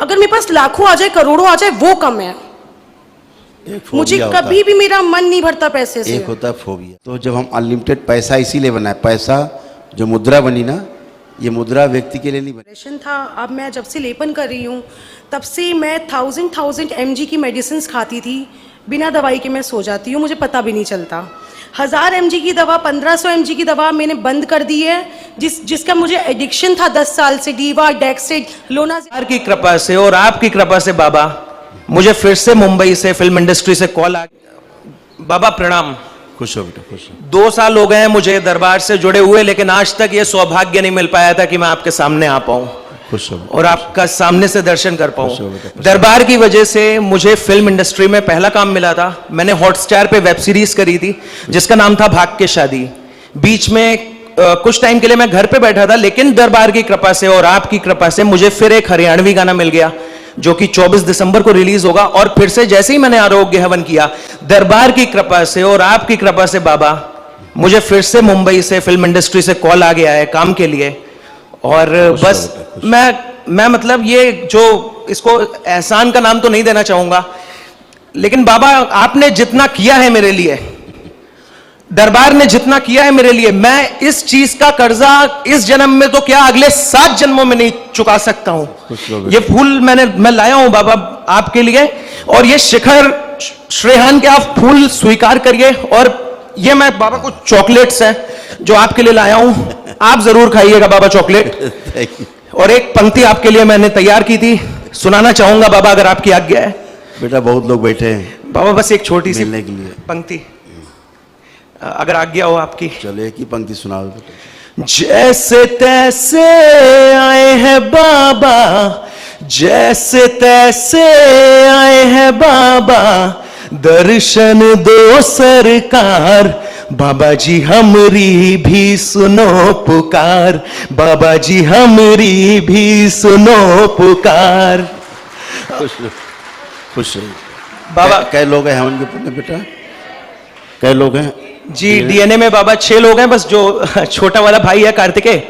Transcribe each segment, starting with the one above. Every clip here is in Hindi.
अगर मेरे पास लाखों आ जाए, करोड़ों आ जाए, वो कम है। मुझे कभी भी मेरा मन नहीं भरता पैसे से। एक होता है फोबिया। तो जब हम अनलिमिटेड पैसा इसीलिए बनाए, पैसा जो मुद्रा बनी ना, ये मुद्रा व्यक्ति के लिए नहीं बनी। डिप्रेशन था, अब मैं जब से लेपन कर रही हूँ तब से मैं 1000 mg की मेडिसिन खाती थी, बिना दवाई के मैं सो जाती हूँ, मुझे पता भी नहीं चलता। 1000 mg की दवा, 1500 mg की दवा मैंने बंद कर दी है, जिसका मुझे एडिक्शन था 10 साल से, डीवा, डेक्सिड, लोनाज़ेब की कृपा से और आपकी कृपा से बाबा, मुझे फिर से मुंबई से फिल्म इंडस्ट्री से कॉल आ गया। बाबा प्रणाम। खुश हो बेटा, खुश हो। 2 साल हो गए हैं मुझे दरबार से जुड़े हुए, लेकिन आज तक ये सौभाग्य नहीं मिल पाया था कि मैं आपके सामने आ पाऊं खुश हो और आपका सामने से दर्शन कर पाऊं। खुश हो बेटा, खुश हो। दरबार की वजह से मुझे फिल्म इंडस्ट्री में पहला काम मिला था। मैंने हॉटस्टार पे वेब सीरीज करी थी जिसका नाम था भाग के शादी। बीच में कुछ टाइम के लिए मैं घर पे बैठा था, लेकिन दरबार की कृपा से और आपकी कृपा से मुझे फिर एक हरियाणवी गाना मिल गया जो कि 24 दिसंबर को रिलीज होगा। और फिर से जैसे ही मैंने आरोग्य हवन किया, दरबार की कृपा से और आपकी कृपा से बाबा, मुझे फिर से मुंबई से फिल्म इंडस्ट्री से कॉल आ गया है काम के लिए। और बस मैं मतलब ये जो, इसको एहसान का नाम तो नहीं देना चाहूंगा, लेकिन बाबा आपने जितना किया है मेरे लिए, दरबार ने जितना किया है मेरे लिए, मैं इस चीज का कर्जा इस जन्म में तो क्या अगले 7 जन्मों में नहीं चुका सकता हूं। ये फूल मैं लाया हूं बाबा आपके लिए, और ये शिखर श्रेहान के आप फूल स्वीकार करिए। और ये मैं बाबा को चॉकलेट्स हैं जो आपके लिए लाया हूं, आप जरूर खाइएगा बाबा चॉकलेट। और एक पंक्ति आपके लिए मैंने तैयार की थी, सुनाना चाहूंगा बाबा अगर आपकी आज्ञा है। बेटा बहुत लोग बैठे हैं बाबा, बस एक छोटी सी मिलने के लिए पंक्ति अगर आज्ञा हो आपकी। चलो एक ही पंक्ति सुनाओ बेटा। जैसे तैसे आए हैं बाबा, जैसे तैसे आए हैं बाबा, दर्शन दो सरकार, बाबा जी हमरी भी सुनो पुकार, बाबा जी हमरी भी सुनो पुकार। खुश हो बाबा। कै लोग हैं हवन के पुण्य बेटा? कै लोग हैं जी डीएनए में बाबा 6 लोग हैं, बस जो छोटा वाला भाई है कार्तिकेय,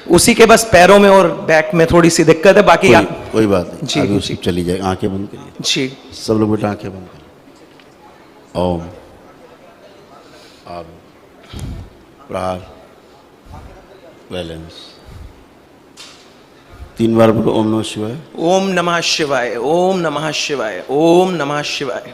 उसी के बस पैरों में और बैक में थोड़ी सी दिक्कत है, बाकी कोई बात नहीं जी, अभी जी। चली जाएगी। आंखें बंद करिए जी। सब लोग बेटा, आंखें बंद करिए। ओम प्रहार बैलेंस 3 बार बोलो ओम नमः शिवाय। ओम नमः शिवाय, ओम नमः शिवाय, ओम नमः शिवाय।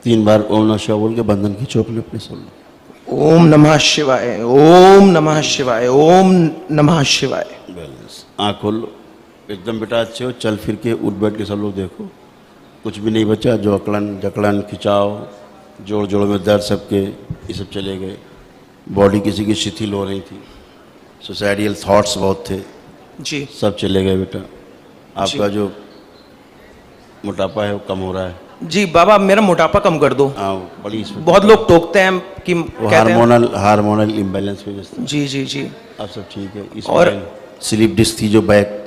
तीन बार ओम नमः शिवाय बोल के बंधन की चौपली अपने सुन लो। ओम नमः शिवाय, ओम नमः शिवाय, ओम नमः शिवाय। बैलेंस आँख खोल लो एकदम बेटा, अच्छे हो। चल फिर के उठ बैठ के सब लोग देखो, कुछ भी नहीं बचा। जो अकड़न जकड़न खिंचाव, जोड़ जोड़ में दर्द, सबके ये सब चले गए। बॉडी किसी की शिथिल हो रही थी, सुसाइडियल थॉट्स बहुत थे जी, सब चले गए बेटा। आपका जो मोटापा है वो कम हो रहा है। जी बाबा मेरा मोटापा कम कर दो। बड़ी बहुत लोग टोकते हैं कि हार्मोनल इम्बैलेंस की वजह से। जी जी जी। अब सब ठीक है। इस और स्लीप डिस्क थी जो बैक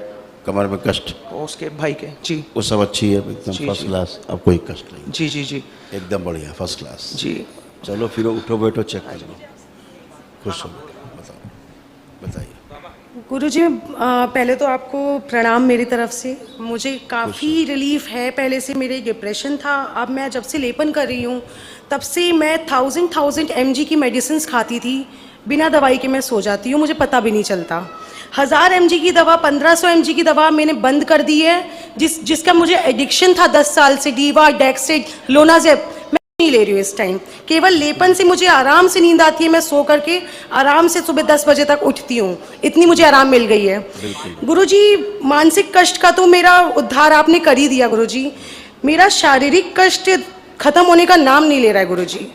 कमर में कष्ट, उसके भाई के जी, वो सब अच्छी है एकदम फर्स्ट क्लास। अब कोई कष्ट नहीं। जी जी जी एकदम बढ़िया फर्स्ट क्लास जी। चलो फिर उठो बैठो चेक कर लो। खुश हो बताओ, बताइए। गुरुजी, पहले तो आपको प्रणाम मेरी तरफ से। मुझे काफ़ी रिलीफ है, पहले से मेरे डिप्रेशन था, अब मैं जब से लेपन कर रही हूँ तब से मैं 1000 mg की मेडिसिन खाती थी, बिना दवाई के मैं सो जाती हूँ, मुझे पता भी नहीं चलता। 1000 mg की दवा, 1500 mg की दवा मैंने बंद कर दी है, जिसका मुझे एडिक्शन था 10 साल से, डीवा, डेक्सिड, लोनाज़ेब, मैं नहीं ले रही हूँ इस टाइम। केवल लेपन से मुझे आराम से नींद आती है, मैं सो करके आराम से सुबह 10 बजे तक उठती हूँ, इतनी मुझे आराम मिल गई है। गुरुजी, मानसिक कष्ट का तो मेरा उद्धार आपने कर ही दिया गुरुजी, मेरा शारीरिक कष्ट खत्म होने का नाम नहीं ले रहा है गुरुजी।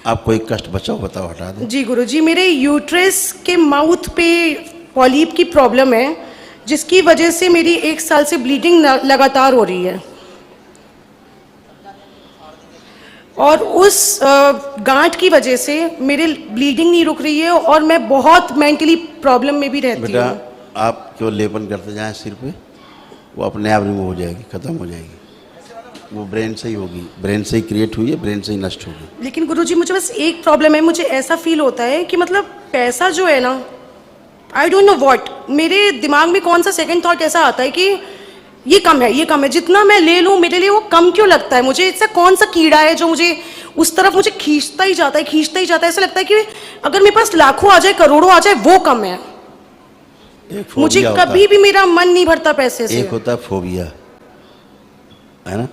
आप कोई कष्ट बचाओ बताओ, हटा दो। जी गुरुजी, मेरे यूट्रस के माउथ पे पॉलीप की प्रॉब्लम है, जिसकी वजह से मेरी 1 साल से ब्लीडिंग लगातार हो रही है। और उस गांठ की वजह से मेरे ब्लीडिंग नहीं रुक रही है और मैं बहुत मेंटली प्रॉब्लम में भी रहती बेटा हूँ। आप क्यों लेपन करते जाएं सिर पे, वो अपने आप रिमूव हो जाएगी, ख़त्म हो जाएगी। वो ब्रेन से ही होगी, ब्रेन से ही क्रिएट हुई है, ब्रेन से ही नष्ट होगी। लेकिन गुरुजी मुझे बस एक प्रॉब्लम है, मुझे ऐसा फील होता है कि मतलब पैसा जो है ना, आई डोंट नो व्हाट, मेरे दिमाग में कौन सा सेकंड थॉट ऐसा आता है कि ये कम है, ये कम है, जितना मैं ले लूँ मेरे लिए वो कम क्यों लगता है मुझे। ऐसा कौन सा कीड़ा है जो मुझे उस तरफ मुझे खींचता ही जाता है, खींचता ही जाता है। ऐसा लगता है कि अगर मेरे पास लाखों आ जाए, करोड़ों आ जाए, वो कम है। एक मुझे फोबिया होता कभी भी मेरा मन नहीं भरता पैसे है, से। एक होता है फोबिया, है ना,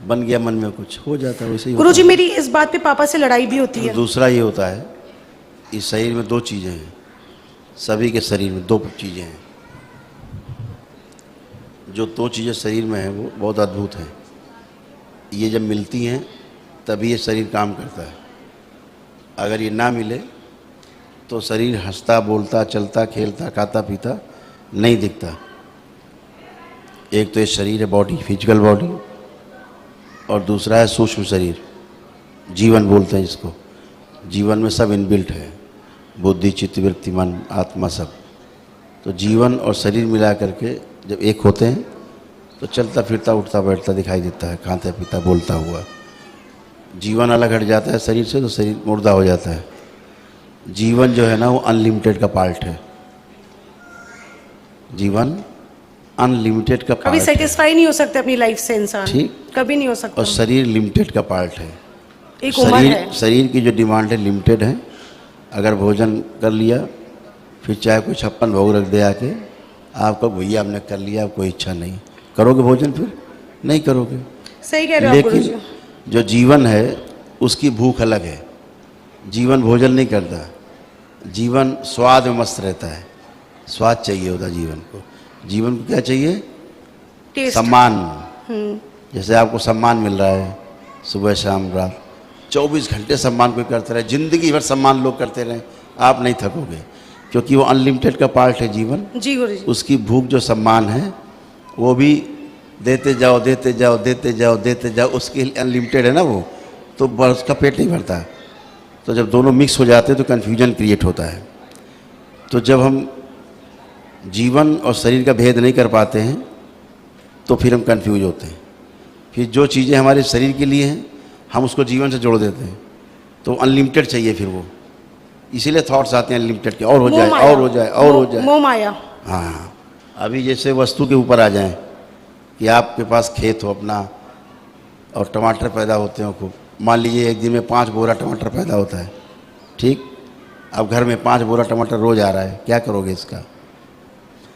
बन गया मन में कुछ हो जाता है, वैसे ही गुरुजी होता है। मेरी इस बात पे पापा से लड़ाई भी होती है। दूसरा ये होता है, इस शरीर में दो चीज़ें हैं, सभी के शरीर में दो चीज़ें हैं। जो दो चीज़ें शरीर में हैं वो बहुत अद्भुत हैं। ये जब मिलती हैं तभी ये शरीर काम करता है। अगर ये ना मिले तो शरीर हंसता, बोलता, चलता, खेलता, खाता, पीता नहीं दिखता। एक तो ये शरीर है, बॉडी, फिजिकल बॉडी, और दूसरा है सूक्ष्म शरीर, जीवन बोलते हैं इसको। जीवन में सब इनबिल्ट है, बुद्धि, चित्त, वृत्ति, मन, आत्मा, सब। तो जीवन और शरीर मिला करके जब एक होते हैं तो चलता फिरता, उठता बैठता दिखाई देता है, खाता पीता, बोलता हुआ। जीवन अलग हट जाता है शरीर से तो शरीर मुर्दा हो जाता है। जीवन जो है ना वो अनलिमिटेड का पार्ट है। जीवन अनलिमिटेड का कभी पार्ट है, सेटिस्फाई नहीं हो सकते अपनी लाइफ से इंसान, ठीक। कभी नहीं हो सकता। और शरीर लिमिटेड का पार्ट है। एक उम्र है। शरीर की जो डिमांड है लिमिटेड है। अगर भोजन कर लिया, फिर चाहे कोई 56 भोग रख दे आके, आपका भैया आपने कर लिया, अब कोई इच्छा नहीं, करोगे भोजन? फिर नहीं करोगे। सही कह रहे हो आप गुरुजी। लेकिन जो जीवन है उसकी भूख अलग है। जीवन भोजन नहीं करता, जीवन स्वाद में मस्त रहता है। स्वाद चाहिए होता जीवन को। जीवन को क्या चाहिए? टेस्ट। सम्मान। जैसे आपको सम्मान मिल रहा है सुबह शाम रात, 24 घंटे सम्मान कोई करते रहे, जिंदगी भर सम्मान लोग करते रहे, आप नहीं थकोगे, क्योंकि वो अनलिमिटेड का पार्ट है जीवन। जी गुरुजी। उसकी भूख जो सम्मान है वो भी देते जाओ, देते जाओ, देते जाओ, देते जाओ, उसकी अनलिमिटेड है ना वो, तो उसका पेट नहीं भरता। तो जब दोनों मिक्स हो जाते हैं तो कन्फ्यूजन क्रिएट होता है। तो जब हम जीवन और शरीर का भेद नहीं कर पाते हैं तो फिर हम कंफ्यूज होते हैं। फिर जो चीज़ें हमारे शरीर के लिए हैं हम उसको जीवन से जोड़ देते हैं, तो अनलिमिटेड चाहिए फिर वो। इसीलिए थॉट्स आते हैं अनलिमिटेड के, और हो जाए, और हो जाए, और हो जाए। मोह माया। हाँ, अभी जैसे वस्तु के ऊपर आ जाएं कि आपके पास खेत हो अपना और टमाटर पैदा होते हो खूब। मान लीजिए एक दिन में 5 बोरा टमाटर पैदा होता है, ठीक। अब घर में 5 बोरा टमाटर रोज आ रहा है, क्या करोगे इसका?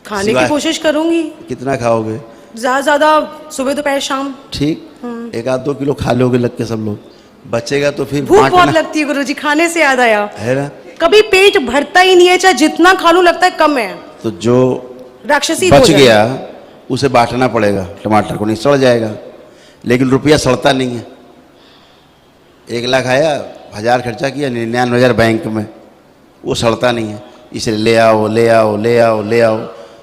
खाने की कोशिश करूंगी। कितना खाओगे? ज्यादा ज्यादा सुबह दोपहर शाम। ठीक, 1-2 किलो खा लोगे लग के सब लोग, बचेगा तो फिर भूख बहुत बांटना लगती है गुरुजी, खाने से याद आया, है ना। कभी पेट भरता ही नहीं है, चाहे जितना खा लूं लगता है कम है। तो जो राक्षसी बच भोजन। गया उसे बांटना पड़ेगा, टमाटर को नहीं सड़ जाएगा। लेकिन रुपया सड़ता नहीं है। 1 लाख आया, 1000 खर्चा किया, 99,000 बैंक में, वो सड़ता नहीं है। इसलिए ले आओ, ले आओ, ले आओ, ले आओ।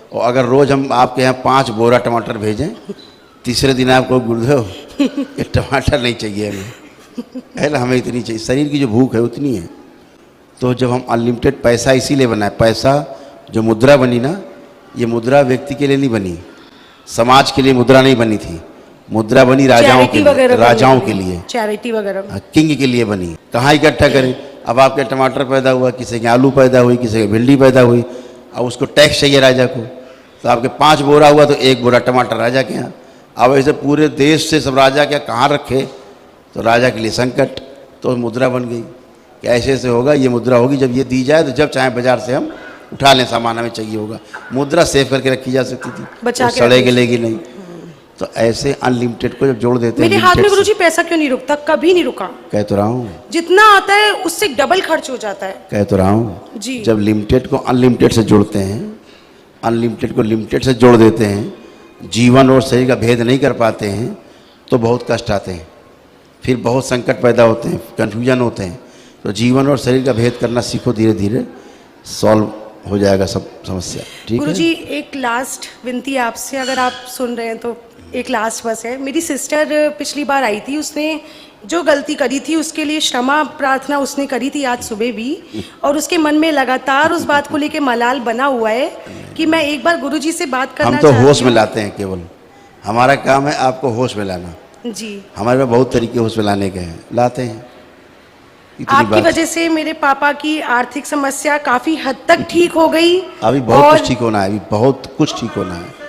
और अगर रोज़ हम आपके यहाँ 5 बोरा टमाटर भेजें, तीसरे दिन आपको गुरुदेव ये टमाटर नहीं चाहिए हमें, है ना, हमें इतनी चाहिए। शरीर की जो भूख है उतनी है। तो जब हम अनलिमिटेड, पैसा इसीलिए बना है, पैसा जो मुद्रा बनी ना, ये मुद्रा व्यक्ति के लिए नहीं बनी, समाज के लिए मुद्रा नहीं बनी थी। मुद्रा बनी राजाओं के लिए, राजाओं के लिए, चैरिटी वगैरह, किंग के लिए बनी। कहाँ इकट्ठा करें? अब आपके टमाटर पैदा हुआ, किसी के आलू पैदा हुई, किसी के भिंडी पैदा हुई, अब उसको टैक्स चाहिए राजा को, तो आपके 5 बोरा हुआ तो 1 बोरा टमाटर राजा के यहाँ। अब ऐसे पूरे देश से सब राजा के कहाँ रखे, तो राजा के लिए संकट। तो मुद्रा बन गई कि ऐसे ऐसे होगा, ये मुद्रा होगी, जब ये दी जाए तो जब चाहे बाजार से हम उठा लें, सामान हमें चाहिए होगा। मुद्रा सेव करके रखी जा सकती थी, बचा तो के सड़े गलेगी नहीं। तो ऐसे अनलिमिटेड को जब जोड़ देते हैं, मेरे हाथ में गुरुजी पैसा क्यों नहीं रुकता? कभी नहीं रुका। कह तो रहा हूँ, जितना आता है उससे डबल खर्च हो जाता है। कह तो रहा हूँ जी। जब लिमिटेड को अनलिमिटेड से जोड़ते हैं, अनलिमिटेड को लिमिटेड से जोड़ देते हैं, जीवन और शरीर का भेद नहीं कर पाते हैं, तो बहुत कष्ट आते हैं, फिर बहुत संकट पैदा होते हैं, कन्फ्यूजन होते हैं। तो जीवन और शरीर का भेद करना सीखो, धीरे धीरे सॉल्व हो जाएगा सब समस्या। ठीक है। गुरुजी एक लास्ट विनती है आपसे, अगर आप सुन रहे हैं तो एक लास्ट बस है। मेरी सिस्टर पिछली बार आई थी, उसने जो गलती करी थी उसके लिए क्षमा प्रार्थना उसने करी थी आज सुबह भी, और उसके मन में लगातार उस बात को लेके मलाल बना हुआ है कि मैं एक बार गुरुजी से बात करना हम तो चाहती होश में हूँ। लाते हैं, केवल हमारा काम है आपको होश में लाना। जी, हमारे में बहुत तरीके होश में लाने के हैं, लाते हैं। इतनी आपकी बात। वजह से मेरे पापा की आर्थिक समस्या काफी हद तक ठीक हो गई। अभी बहुत और- कुछ ठीक होना है, अभी बहुत कुछ ठीक होना है,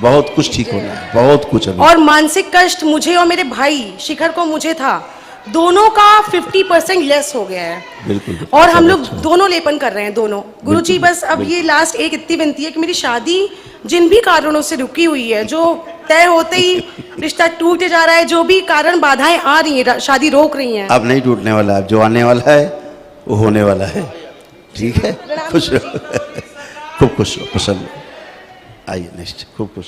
बहुत कुछ ठीक होना है, बहुत कुछ अभी। और मानसिक कष्ट मुझे और मेरे भाई शिखर को मुझे था, दोनों का 50% लेस हो गया है। बिल्कुल। और हम सब लोग अच्छा। दोनों लेपन कर रहे हैं दोनों। गुरुजी बिल्कुल, बस अब बिल्कुल। ये लास्ट एक इतनी विनती है कि मेरी शादी जिन भी कारणों से रुकी हुई है, जो तय होते ही रिश्ता टूट जा रहा है, जो भी कारण बाधाएं आ रही हैं, शादी रोक रही हैं, अब नहीं टूटने वाला है, जो आने वाला है वो होने वाला है। ठीक है, खुश रहो, खूब खुश रहो, प्रसन्न। आइए नेक्स्ट, खूब खुश।